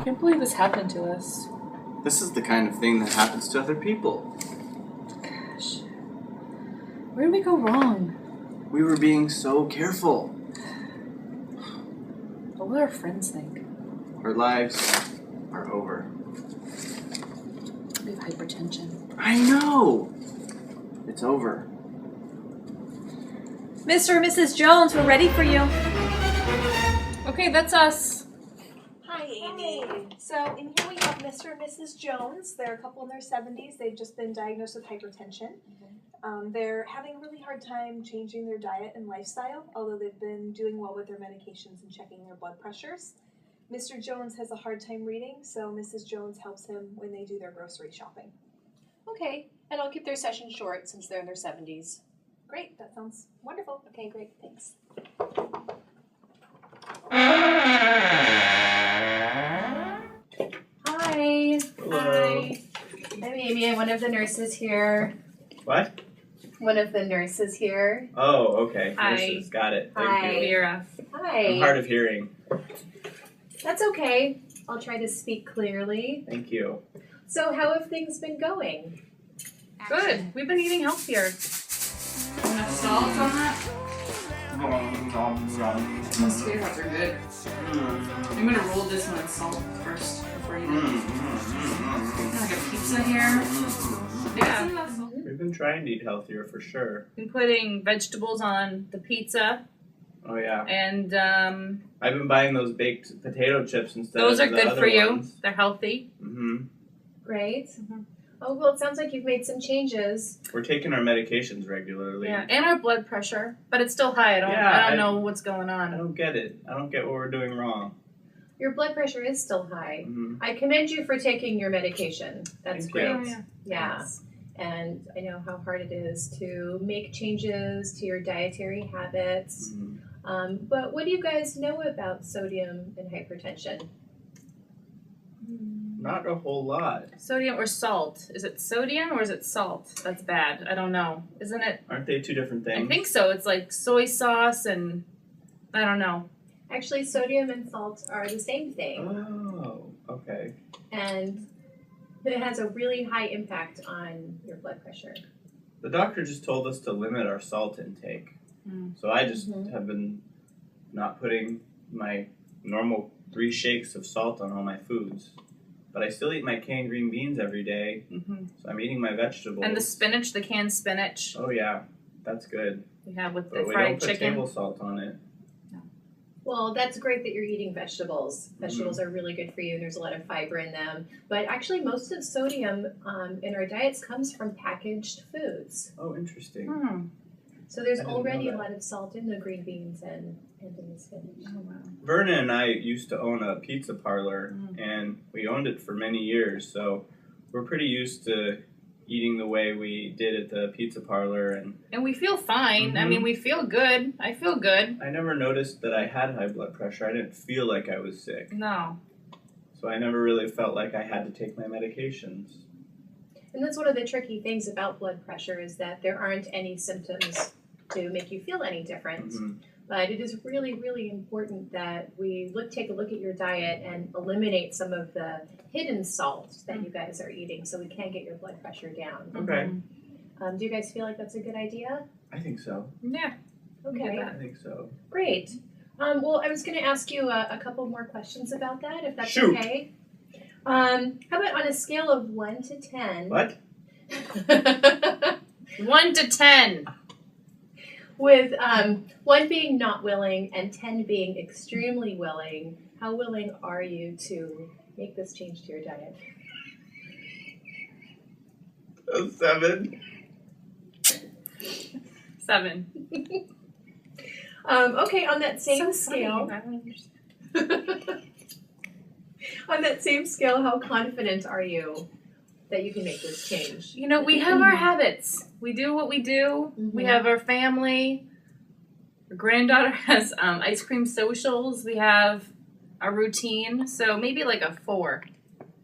can't believe this happened to us. This is the kind of thing that happens to other people. Gosh. Where did we go wrong? We were being so careful. What will our friends think? Our lives are over. We have hypertension. I know! It's over. Mr. and Mrs. Jones, we're ready for you. Okay, that's us. Hi, Amy. So in here we have Mr. and Mrs. Jones. They're a couple in their 70s. They've just been diagnosed with hypertension. They're having a really hard time changing their diet and lifestyle, although they've been doing well with their medications and checking their blood pressures. Mr. Jones has a hard time reading, so Mrs. Jones helps him when they do their grocery shopping. Okay, and I'll keep their session short since they're in their 70s. Great, that sounds wonderful. Okay, great, thanks. Hi. Hello. Hi. I'm Amy. I'm one of the nurses here. What? One of the nurses here. Oh, okay. Hi. Nurses. Got it. Thank Hi. you. Vera. I'm Hi. hard of hearing. That's okay. I'll try to speak clearly. Thank you. So, how have things been going? Good. We've been eating healthier. Enough salt on that? Those tater tots are good. I'm gonna roll this one in salt first before you do it. Like a pizza here. Yeah. We've been trying to eat healthier for sure. Been putting vegetables on the pizza, Oh yeah. and I've been buying those baked potato chips instead those of are the good other for you. ones. They're healthy. Mm-hmm. Great. Oh, well, it sounds like you've made some changes. We're taking our medications regularly. Yeah, and our blood pressure, but it's still high. I don't know what's going I on. don't get it. I don't get what we're doing wrong. Your blood pressure is still high. Mm-hmm. I commend you for taking your medication. That's Thank great. you. Yeah. And I know how hard it is to make changes to your dietary habits. Mm-hmm. But what do you guys know about sodium and hypertension? Not a whole lot. Sodium or salt? Is it sodium or is it salt? That's bad. I don't know. Isn't it? Aren't they two different things? I think so. It's like soy sauce and I don't know. Actually, sodium and salt are the same thing. Oh, okay. And it has a really high impact on your blood pressure. The doctor just told us to limit our salt intake. So I just have been not putting my normal 3 shakes of salt on all my foods. But I still eat my canned green beans every day. So I'm eating my vegetables. And the spinach, the canned spinach Oh yeah, that's good. we have with But the we fried don't put chicken. table salt on it. Well, that's great that you're eating vegetables. Vegetables are really good for you, and there's a lot of fiber in them. But actually, most of sodium in our diets comes from packaged foods. Oh, interesting. So there's I didn't know already a that. lot of salt in the green beans and in the spinach. Oh, wow. Verna and I used to own a pizza parlor, and we owned it for many years, so we're pretty used to eating the way we did at the pizza parlor. And we feel fine. I mean, we feel good. I feel good. I never noticed that I had high blood pressure. I didn't feel like I was sick, No. so I never really felt like I had to take my medications. And that's one of the tricky things about blood pressure is that there aren't any symptoms to make you feel any different. But it is really, really important that we take a look at your diet and eliminate some of the hidden salt that you guys are eating so we can get your blood pressure down. Okay. Do you guys feel like that's a good idea? I think so. Yeah. Okay, I think so. great. Well, I was going to ask you a couple more questions about that, if that's Shoot. okay. How about on a scale of 1 to 10? What? 1 to 10. With 1 being not willing and 10 being extremely willing, how willing are you to make this change to your diet? A 7. 7. Okay, on that same So scale, funny. on that same scale, how confident are you that you can make this change? You know, we have our habits. We do what we do. We have our family. Our granddaughter has ice cream socials. We have our routine. So maybe like a 4.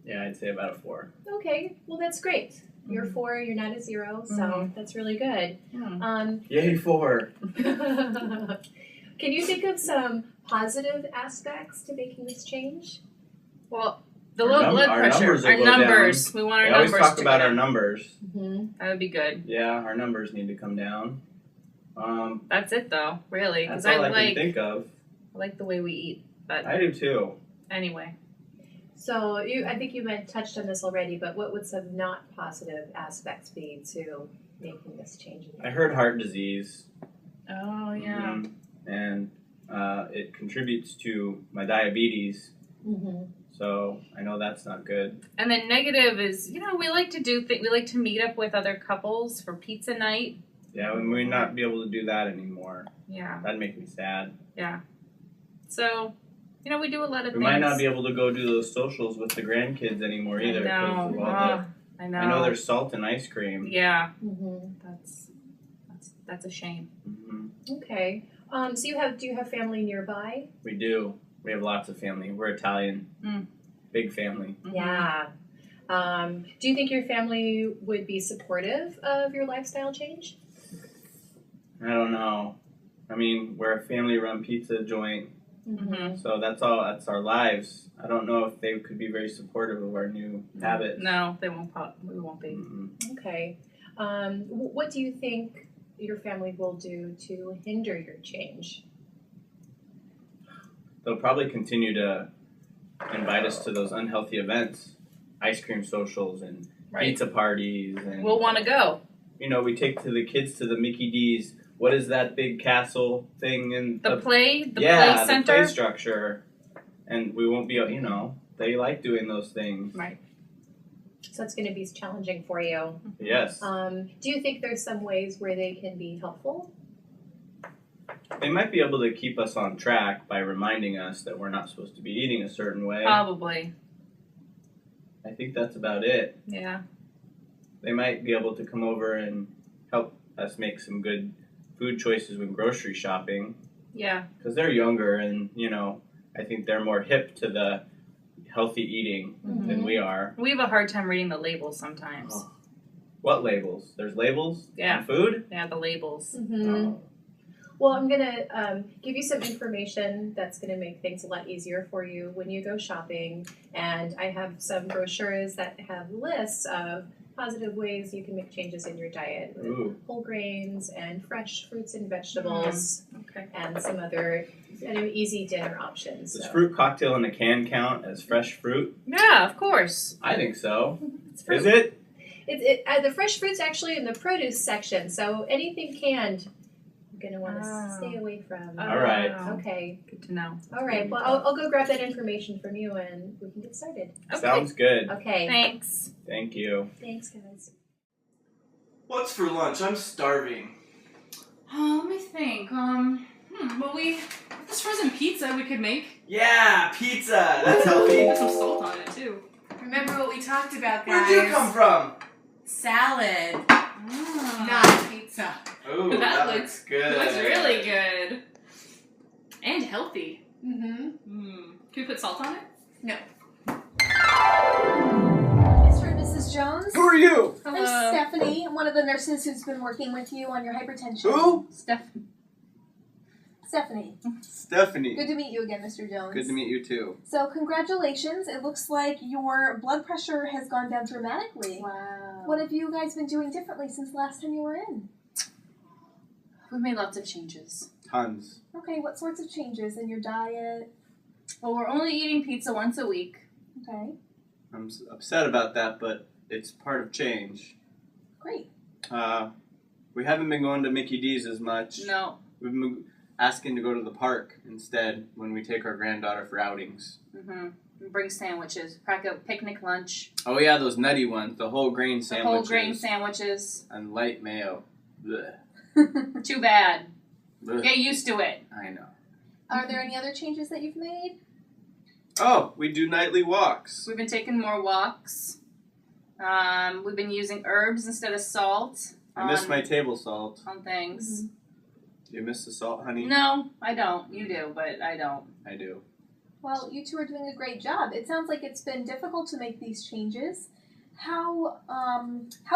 Yeah, I'd say about a 4. Okay, well that's great. You're 4, you're not a 0, so that's really good. Yay, 4. Can you think of some positive aspects to making this change? Well, The low blood our pressure. numbers will Our go down. numbers. We want our We always numbers talk to about go our down. numbers. That would be good. Yeah, our numbers need to come down. That's it though, really, That's because all I I can think of. like the way we eat. But I do too. anyway, So I think you touched on this already, but what would some not positive aspects be to making this change? I heard heart disease. oh yeah, And it contributes to my diabetes. Mm-hmm. So I know that's not good. and then negative is we like to we like to meet up with other couples for pizza night. Yeah, we may not be able to do that anymore. Yeah, That'd make me sad. yeah. So we do a lot of We things. might not be able to go do those socials with the grandkids anymore either. I know. Because of all I know. I know there's salt in ice cream. Yeah, Mm-hmm. that's a shame. Hmm. Okay. So do you have family nearby? We do. We have lots of family. We're Italian. Big family. Mhm. Yeah. Do you think your family would be supportive of your lifestyle change? I don't know. I mean, we're a family-run pizza joint, Mhm. so that's our lives. I don't know if they could be very supportive of our new habits. No, they won't. We won't be. Mm-mm. Okay. What do you think your family will do to hinder your change? They'll probably continue to invite us to those unhealthy events, ice cream socials and Right. pizza parties, and We'll want to go. we take the kids to the Mickey D's. What is that big castle thing in The play the center. play structure, and we won't be. They like doing those things. Right. So it's going to be challenging for you. Yes, Do you think there's some ways where they can be helpful? they might be able to keep us on track by reminding us that we're not supposed to be eating a certain way. Probably. I think that's about it. Yeah. They might be able to come over and help us make some good food choices when grocery shopping, Yeah. because they're younger and I think they're more hip to the healthy eating than we are. We have a hard time reading the labels sometimes. Oh. What labels? There's labels Yeah. on food? Yeah, the labels. Oh. Well, I'm going to give you some information that's going to make things a lot easier for you when you go shopping. And I have some brochures that have lists of positive ways you can make changes in your diet with Ooh. whole grains and fresh fruits and vegetables Okay. and some other kind of easy dinner options. Does So- fruit cocktail in a can count as fresh fruit? Yeah, of course. I think so. It's fruit. Is it? The fresh fruit's actually in the produce section, so anything canned, you're going to want to Oh. stay away from. All right. Okay. Good to know. All right. Well, I'll go grab that information from you, and we can get started. Okay. Sounds good. Okay. Thanks. Thank you. Thanks, guys. What's for lunch? I'm starving. Let me think. Well, this frozen pizza we could make. Yeah, pizza. That's healthy. Put some salt on it too. Remember what we talked about, guys? Where'd you come from? Salad, Ah. not pizza. Ooh, That that looks- looks good. It looks really good and healthy. Mm-hmm. Can we put salt on it? No. Mr. and Mrs. Jones. Who are you? I'm Stephanie. I'm one of the nurses who's been working with you on your hypertension. Who? Stephanie. Stephanie. Good to meet you again, Mr. Jones. Good to meet you too. So congratulations. It looks like your blood pressure has gone down dramatically. Wow. What have you guys been doing differently since the last time you were in? We've made lots of changes. Tons. Okay, what sorts of changes in your diet? Well, we're only eating pizza once a week. Okay, I'm upset about that, but it's part of change. great. We haven't been going to Mickey D's as much. No. We've been asking to go to the park instead when we take our granddaughter for outings. We bring sandwiches. Pack a picnic lunch. Oh yeah, those nutty ones, the whole grain The sandwiches. whole grain sandwiches. And light mayo. Blech. Too bad. Blech. Get used to it. I know. Are there any other changes that you've made? Oh, we do nightly walks. We've been taking more walks. We've been using herbs instead of salt. I miss my table salt. on things. Do you miss the salt, honey? No, I don't. You do, but I don't. I do. Well, you two are doing a great job. It sounds like it's been difficult to make these changes. How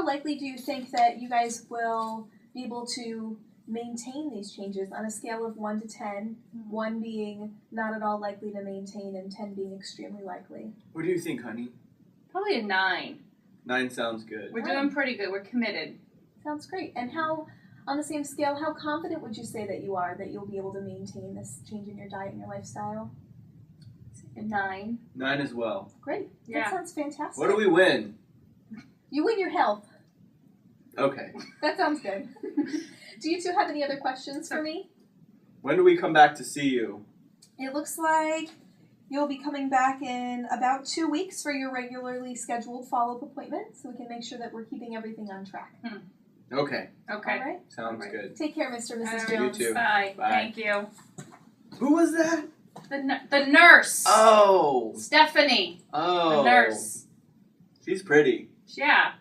likely do you think that you guys will be able to maintain these changes on a scale of 1 to 10, 1 being not at all likely to maintain and 10 being extremely likely? What do you think, honey? Probably a 9. 9 sounds good. We're doing pretty good. We're committed. Sounds great. And how, on the same scale, how confident would you say that you are that you'll be able to maintain this change in your diet and your lifestyle? A 9. 9 as well. Great. Yeah. That sounds fantastic. What do we win? You win your health. Okay. That sounds good. Do you two have any other questions for me? When do we come back to see you? It looks like you'll be coming back in about 2 weeks for your regularly scheduled follow-up appointment, so we can make sure that we're keeping everything on track. Okay. Okay. All right? Sounds good. Take care, Mr. and Mrs. All right. Jones. You too. Bye. Bye. Thank you. Who was that? The nurse. Oh. Stephanie. Oh. The nurse. She's pretty. Yeah.